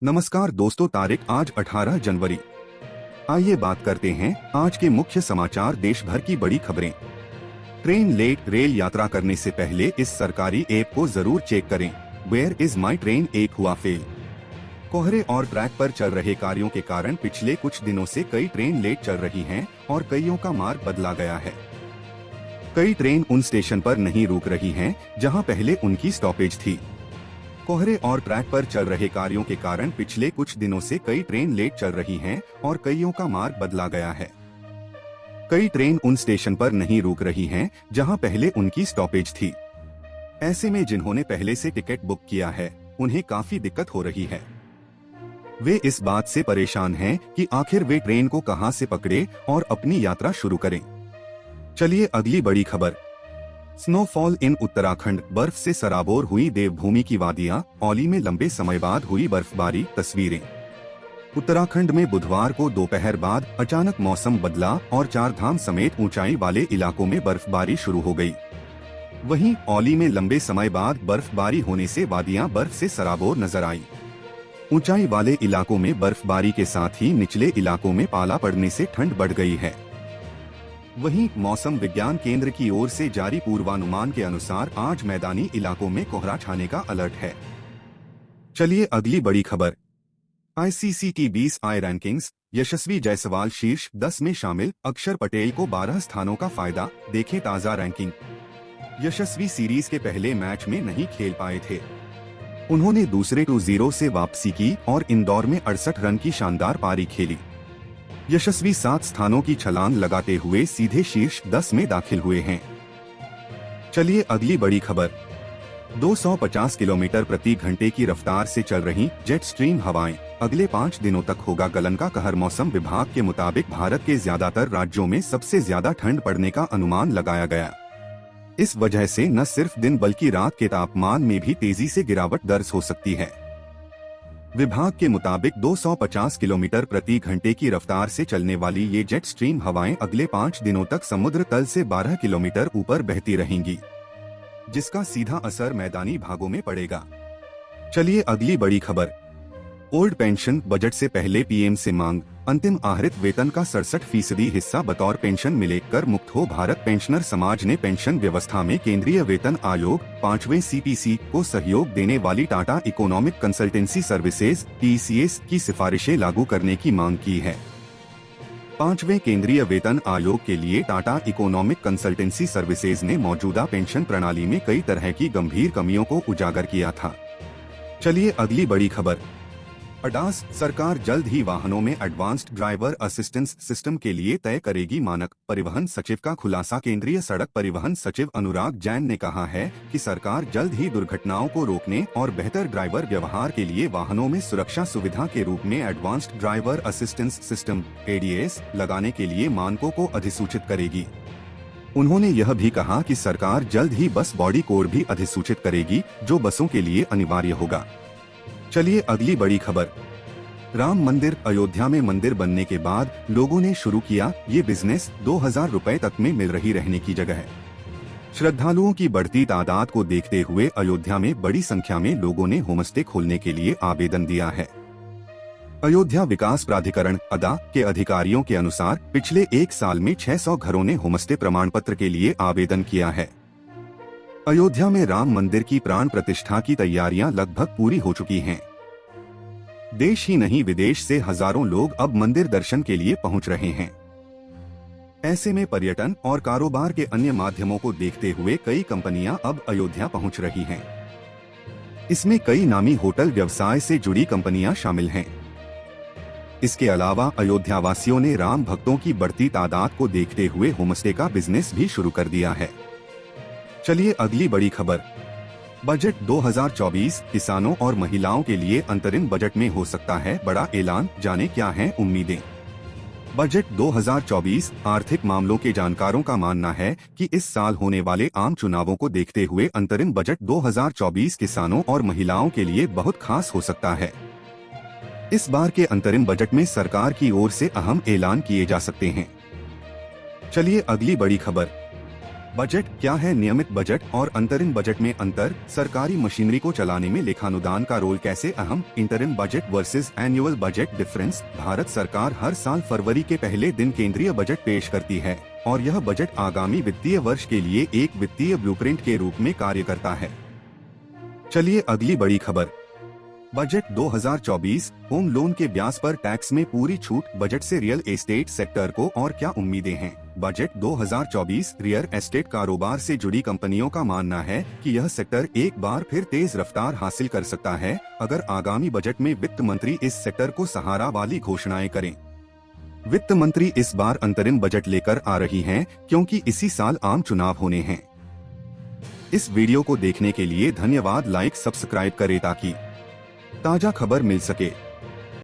नमस्कार दोस्तों, तारीख आज 18 जनवरी। आइए बात करते हैं आज के मुख्य समाचार, देश भर की बड़ी खबरें। ट्रेन लेट, रेल यात्रा करने से पहले इस सरकारी ऐप को जरूर चेक करें। Where is my train app हुआ फेल। कोहरे और ट्रैक पर चल रहे कार्यों के कारण पिछले कुछ दिनों से कई ट्रेन लेट चल रही हैं और कईयों का मार्ग बदला गया है। कई ट्रेन उन स्टेशन पर नहीं रुक रही हैं जहां पहले उनकी स्टॉपेज थी। कोहरे और ट्रैक पर चल रहे कार्यों के कारण पिछले कुछ दिनों से कई ट्रेन लेट चल रही हैं और कईयों का मार्ग बदला गया है। कई ट्रेन उन स्टेशन पर नहीं रुक रही हैं जहां पहले उनकी स्टॉपेज थी। ऐसे में जिन्होंने पहले से टिकट बुक किया है उन्हें काफी दिक्कत हो रही है। वे इस बात से परेशान हैं कि आखिर वे ट्रेन को कहां से पकड़े और अपनी यात्रा शुरू करें। चलिए अगली बड़ी खबर। स्नोफॉल इन उत्तराखंड, बर्फ से सराबोर हुई देवभूमि की वादियां, औली में लंबे समय बाद हुई बर्फबारी। तस्वीरें। उत्तराखंड में बुधवार को दोपहर बाद अचानक मौसम बदला और चार धाम समेत ऊंचाई वाले इलाकों में बर्फबारी शुरू हो गई। वहीं औली में लंबे समय बाद बर्फबारी होने से वादियां बर्फ से सराबोर नजर आई। ऊंचाई वाले इलाकों में बर्फबारी के साथ ही निचले इलाकों में पाला पड़ने से ठंड बढ़ गई है। वहीं मौसम विज्ञान केंद्र की ओर से जारी पूर्वानुमान के अनुसार आज मैदानी इलाकों में कोहरा छाने का अलर्ट है। चलिए अगली बड़ी खबर। आईसीसी की 20 आई रैंकिंग्स, यशस्वी जायसवाल शीर्ष 10 में शामिल, अक्षर पटेल को 12 स्थानों का फायदा। देखें ताज़ा रैंकिंग। यशस्वी सीरीज के पहले मैच में नहीं खेल पाए थे। उन्होंने दूसरे 2-0 से वापसी की और इंदौर में 68 रन की शानदार पारी खेली। यशस्वी 7 स्थानों की छलांग लगाते हुए सीधे शीर्ष 10 में दाखिल हुए हैं। चलिए अगली बड़ी खबर। 250 किलोमीटर प्रति घंटे की रफ्तार से चल रही जेट स्ट्रीम हवाएं, अगले 5 दिनों तक होगा गलन का कहर। मौसम विभाग के मुताबिक भारत के ज्यादातर राज्यों में सबसे ज्यादा ठंड पड़ने का अनुमान लगाया गया। इस वजह से न सिर्फ दिन बल्कि रात के तापमान में भी तेजी से गिरावट दर्ज हो सकती है। विभाग के मुताबिक 250 किलोमीटर प्रति घंटे की रफ्तार से चलने वाली ये जेट स्ट्रीम हवाएं अगले 5 दिनों तक समुद्र तल से 12 किलोमीटर ऊपर बहती रहेंगी, जिसका सीधा असर मैदानी भागों में पड़ेगा। चलिए अगली बड़ी खबर। ओल्ड पेंशन, बजट से पहले पीएम से मांग, अंतिम आहरित वेतन का 67% हिस्सा बतौर पेंशन मिले कर मुक्त हो। भारत पेंशनर समाज ने पेंशन व्यवस्था में केंद्रीय वेतन आयोग 5वें सीपीसी को सहयोग देने वाली Tata economic consultancy services (TCS) की सिफारिशें लागू करने की मांग की है। 5वें केंद्रीय वेतन आयोग के लिए टाटा इकोनॉमिक कंसल्टेंसी सर्विसेज ने मौजूदा पेंशन प्रणाली में कई तरह की गंभीर कमियों को उजागर किया था। चलिए अगली बड़ी खबर। अडास, सरकार जल्द ही वाहनों में एडवांस्ड ड्राइवर असिस्टेंस सिस्टम के लिए तय करेगी मानक। परिवहन सचिव का खुलासा। केंद्रीय सड़क परिवहन सचिव अनुराग जैन ने कहा है कि सरकार जल्द ही दुर्घटनाओं को रोकने और बेहतर ड्राइवर व्यवहार के लिए वाहनों में सुरक्षा सुविधा के रूप में advanced driver assistance system (ADAS) लगाने के लिए मानकों को अधिसूचित करेगी। उन्होंने यह भी कहा कि सरकार जल्द ही बस बॉडी कोड भी अधिसूचित करेगी, जो बसों के लिए अनिवार्य होगा। चलिए अगली बड़ी खबर। राम मंदिर, अयोध्या में मंदिर बनने के बाद लोगों ने शुरू किया ये बिजनेस। 2000 रुपए तक में मिल रही रहने की जगह। श्रद्धालुओं की बढ़ती तादाद को देखते हुए अयोध्या में बड़ी संख्या में लोगों ने होमस्टे खोलने के लिए आवेदन दिया है। अयोध्या विकास प्राधिकरण (अदा) के अधिकारियों के अनुसार पिछले 1 साल में 600 घरों ने होमस्टे प्रमाण पत्र के लिए आवेदन किया है। अयोध्या में राम मंदिर की प्राण प्रतिष्ठा की तैयारियां लगभग पूरी हो चुकी हैं। देश ही नहीं विदेश से हजारों लोग अब मंदिर दर्शन के लिए पहुंच रहे हैं। ऐसे में पर्यटन और कारोबार के अन्य माध्यमों को देखते हुए कई कंपनियां अब अयोध्या पहुंच रही हैं। इसमें कई नामी होटल व्यवसाय से जुड़ी कंपनियां शामिल हैं। इसके अलावा अयोध्या वासियों ने राम भक्तों की बढ़ती तादाद को देखते हुए होमस्टे का बिजनेस भी शुरू कर दिया है। चलिए अगली बड़ी खबर। बजट 2024 किसानों और महिलाओं के लिए अंतरिम बजट में हो सकता है बड़ा ऐलान। जाने क्या हैं उम्मीदें। बजट 2024 आर्थिक मामलों के जानकारों का मानना है कि इस साल होने वाले आम चुनावों को देखते हुए अंतरिम बजट 2024 किसानों और महिलाओं के लिए बहुत खास हो सकता है। इस बार के अंतरिम बजट में सरकार की ओर से अहम ऐलान किए जा सकते हैं। चलिए अगली बड़ी खबर। बजट क्या है? नियमित बजट और अंतरिम बजट में अंतर, सरकारी मशीनरी को चलाने में लेखानुदान का रोल कैसे अहम, interim budget versus annual budget difference. Bharat सरकार हर साल फरवरी के पहले दिन केंद्रीय बजट पेश करती है और यह बजट आगामी वित्तीय वर्ष के लिए एक वित्तीय ब्लूप्रिंट के रूप में कार्य करता है। चलिए अगली बड़ी खबर, बजट 2024, होम लोन के ब्याज पर टैक्स में पूरी छूट, बजट से रियल एस्टेट सेक्टर को और क्या उम्मीदें हैं? बजट 2024 रियल एस्टेट कारोबार से जुड़ी कंपनियों का मानना है कि यह सेक्टर एक बार फिर तेज रफ्तार हासिल कर सकता है अगर आगामी बजट में वित्त मंत्री इस सेक्टर को सहारा वाली घोषणाएं करें। वित्त मंत्री इस बार अंतरिम बजट लेकर आ रही हैं क्योंकि इसी साल आम चुनाव होने हैं। इस वीडियो को देखने के लिए धन्यवाद। लाइक सब्सक्राइब करें ताकि ताजा खबर मिल सके।